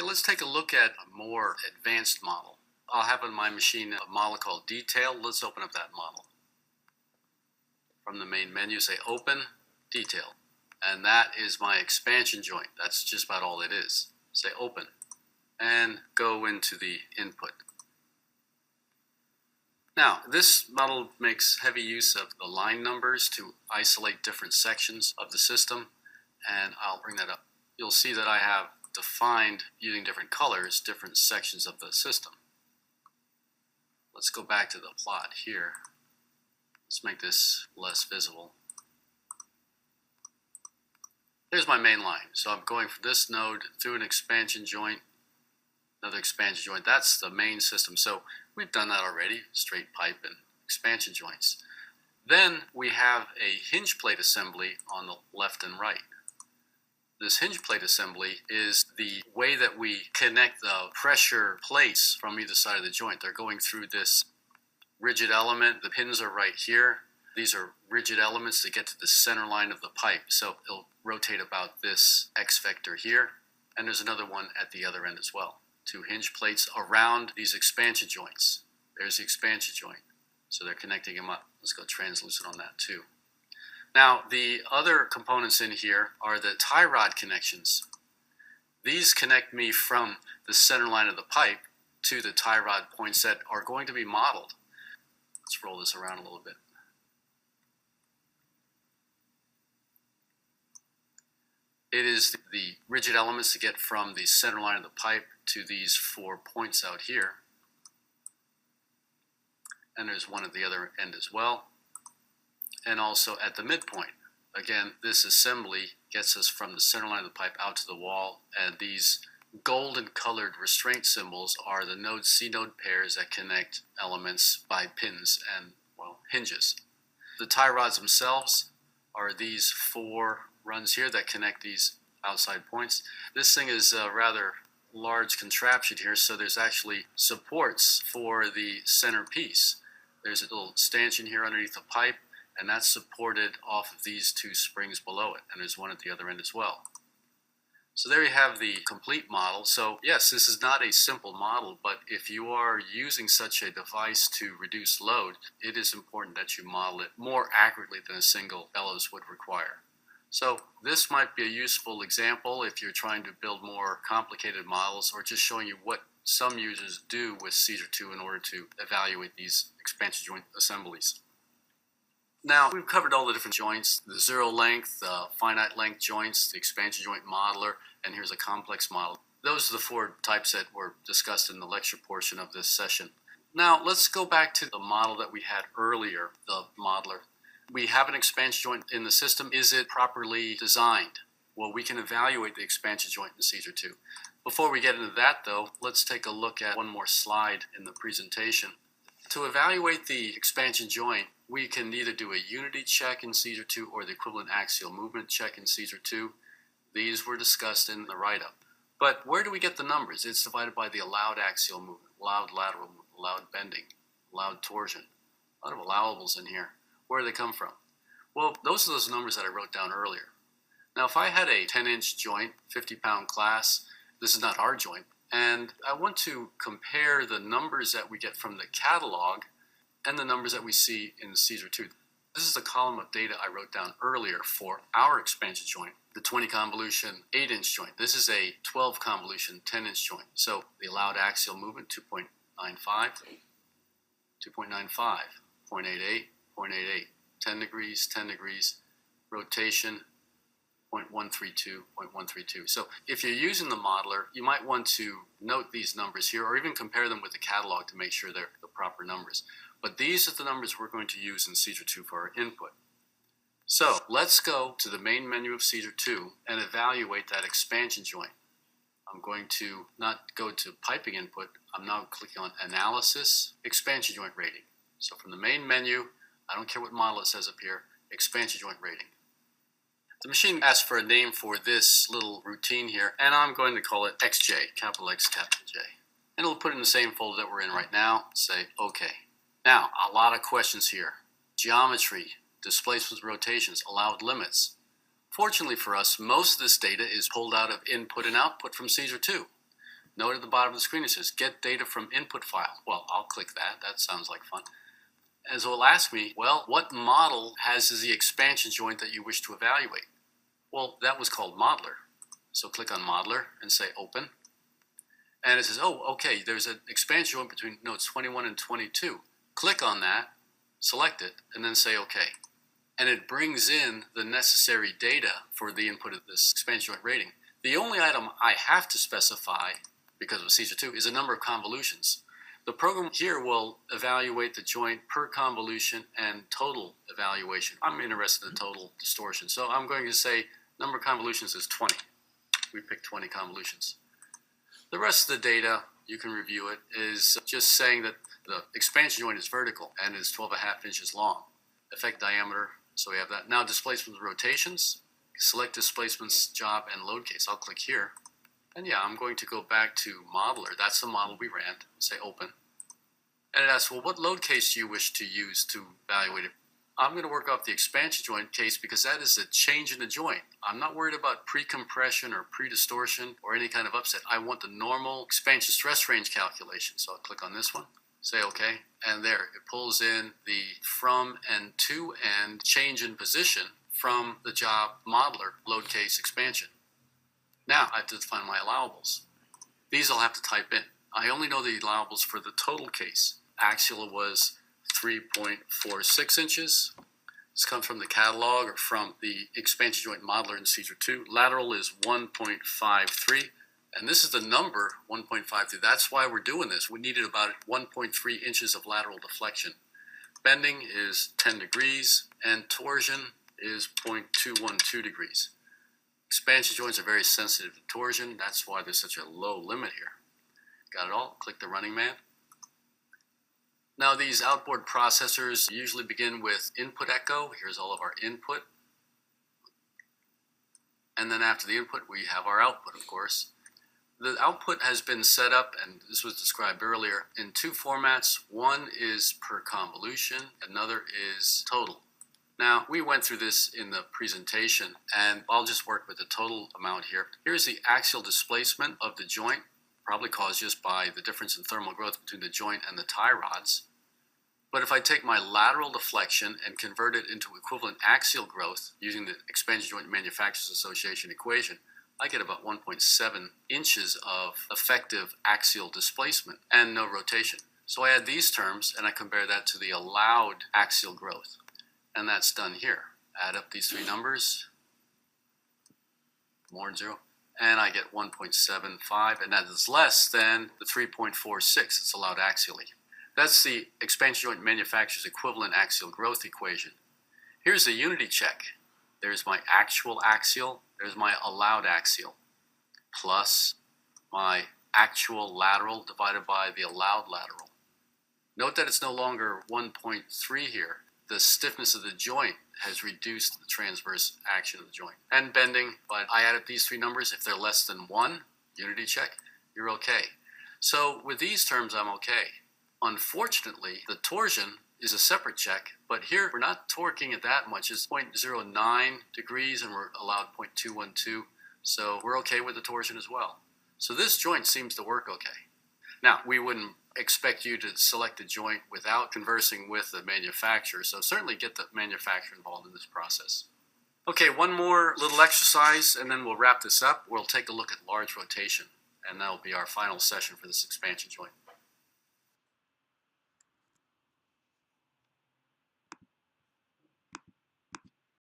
Okay, let's take a look at a more advanced model. I'll have on my machine a model called Detail. Let's open up that model. From the main menu, say Open, Detail. And that is my expansion joint. That's just about all it is. Say Open. And go into the input. Now, this model makes heavy use of the line numbers to isolate different sections of the system. And I'll bring that up. You'll see that I have defined, using different colors, different sections of the system. Let's go back to the plot here. Let's make this less visible. Here's my main line. So I'm going from this node through an expansion joint, another expansion joint. That's the main system. So we've done that already, straight pipe and expansion joints. Then we have a hinge plate assembly on the left and right. This hinge plate assembly is the way that we connect the pressure plates from either side of the joint. They're going through this rigid element. The pins are right here. These are rigid elements to get to the center line of the pipe. So it'll rotate about this X vector here. And there's another one at the other end as well. Two hinge plates around these expansion joints. There's the expansion joint. So they're connecting them up. Let's go translucent on that too. Now, the other components in here are the tie rod connections. These connect me from the center line of the pipe to the tie rod points that are going to be modeled. Let's roll this around a little bit. It is the rigid elements to get from the center line of the pipe to these 4 points out here. And there's one at the other end as well. And also at the midpoint. Again, this assembly gets us from the center line of the pipe out to the wall, and these golden colored restraint symbols are the node C node pairs that connect elements by pins and, well, hinges. The tie rods themselves are these 4 runs here that connect these outside points. This thing is a rather large contraption here, so there's actually supports for the center piece. There's a little stanchion here underneath the pipe, and that's supported off of these 2 springs below it, and there's one at the other end as well. So there you have the complete model. So yes, this is not a simple model, but if you are using such a device to reduce load, it is important that you model it more accurately than a single bellows would require. So this might be a useful example if you're trying to build more complicated models, or just showing you what some users do with Caesar 2 in order to evaluate these expansion joint assemblies. Now, we've covered all the different joints, the zero length, finite length joints, the expansion joint modeler, and here's a complex model. Those are the 4 types that were discussed in the lecture portion of this session. Now, let's go back to the model that we had earlier, the modeler. We have an expansion joint in the system. Is it properly designed? Well, we can evaluate the expansion joint in Caesar 2. Before we get into that, though, let's take a look at one more slide in the presentation. To evaluate the expansion joint, we can either do a unity check in Caesar 2 or the equivalent axial movement check in Caesar 2. These were discussed in the write-up. But where do we get the numbers? It's divided by the allowed axial movement, allowed lateral movement, allowed bending, allowed torsion. A lot of allowables in here. Where do they come from? Well, those are those numbers that I wrote down earlier. Now, if I had a 10-inch joint, 50-pound class, this is not our joint, and I want to compare the numbers that we get from the catalog and the numbers that we see in Caesar 2. This is a column of data I wrote down earlier for our expansion joint, the 20 convolution 8-inch joint. This is a 12 convolution 10-inch joint. So the allowed axial movement, 2.95, 2.95, 0.88, 0.88, 10 degrees, 10 degrees, rotation, 0.132, 0.132. So if you're using the modeler, you might want to note these numbers here, or even compare them with the catalog to make sure they're the proper numbers. But these are the numbers we're going to use in Caesar 2 for our input. So let's go to the main menu of Caesar 2 and evaluate that expansion joint. I'm going to not go to piping input. I'm now clicking on Analysis, Expansion Joint Rating. So from the main menu, I don't care what model it says up here, Expansion Joint Rating. The machine asks for a name for this little routine here, and I'm going to call it XJ, capital X, capital J. And it'll put it in the same folder that we're in right now. Say OK. Now, a lot of questions here. Geometry, displacements, rotations, allowed limits. Fortunately for us, most of this data is pulled out of input and output from Caesar 2. Note at the bottom of the screen it says get data from input file. Well, I'll click that. That sounds like fun. And so it'll ask me, well, what model has the expansion joint that you wish to evaluate? Well, that was called Modeler. So click on Modeler and say Open. And it says, oh, okay, there's an expansion joint between nodes 21 and 22. Click on that, select it, and then say OK. And it brings in the necessary data for the input of this expansion joint rating. The only item I have to specify, because of Caesar 2, is a number of convolutions. The program here will evaluate the joint per convolution and total evaluation. I'm interested in total distortion, so I'm going to say number of convolutions is 20. We picked 20 convolutions. The rest of the data, you can review it, is just saying that the expansion joint is vertical and is 12.5 inches long. Effect diameter, so we have that. Now displacements and rotations. Select displacements, job, and load case. I'll click here. And yeah, I'm going to go back to Modeler. That's the model we ran. Say Open. And it asks, well, what load case do you wish to use to evaluate it? I'm going to work off the expansion joint case because that is a change in the joint. I'm not worried about pre-compression or pre-distortion or any kind of upset. I want the normal expansion stress range calculation. So I'll click on this one, say OK, and there, it pulls in the from and to and change in position from the job modeler load case expansion. Now I have to define my allowables. These I'll have to type in. I only know the allowables for the total case. Axial was 3.46 inches. This comes from the catalog or from the expansion joint modeler in Caesar 2. Lateral is 1.53, and this is the number 1.53. That's why we're doing this. We needed about 1.3 inches of lateral deflection. Bending is 10 degrees, and torsion is 0.212 degrees. Expansion joints are very sensitive to torsion. That's why there's such a low limit here. Got it all? Click the running man. Now these outboard processors usually begin with input echo. Here's all of our input. And then after the input, we have our output, of course. The output has been set up, and this was described earlier, in two formats. One is per convolution, another is total. Now, we went through this in the presentation, and I'll just work with the total amount here. Here's the axial displacement of the joint, probably caused just by the difference in thermal growth between the joint and the tie rods. But if I take my lateral deflection and convert it into equivalent axial growth using the Expansion Joint Manufacturers Association equation, I get about 1.7 inches of effective axial displacement and no rotation. So I add these terms and I compare that to the allowed axial growth. And that's done here. Add up these three numbers, more than 0, and I get 1.75, and that is less than the 3.46 that's allowed axially. That's the Expansion Joint Manufacturer's equivalent axial growth equation. Here's the unity check. There's my actual axial, there's my allowed axial, plus my actual lateral divided by the allowed lateral. Note that it's no longer 1.3 here. The stiffness of the joint has reduced the transverse action of the joint. And bending, but I added these three numbers. If they're less than 1, unity check, you're okay. So with these terms, I'm okay. Unfortunately, the torsion is a separate check, but here we're not torquing it that much. It's 0.09 degrees and we're allowed 0.212, so we're okay with the torsion as well. So this joint seems to work okay. Now, we wouldn't expect you to select a joint without conversing with the manufacturer, so certainly get the manufacturer involved in this process. Okay, one more little exercise and then we'll wrap this up. We'll take a look at large rotation, and that'll be our final session for this expansion joint.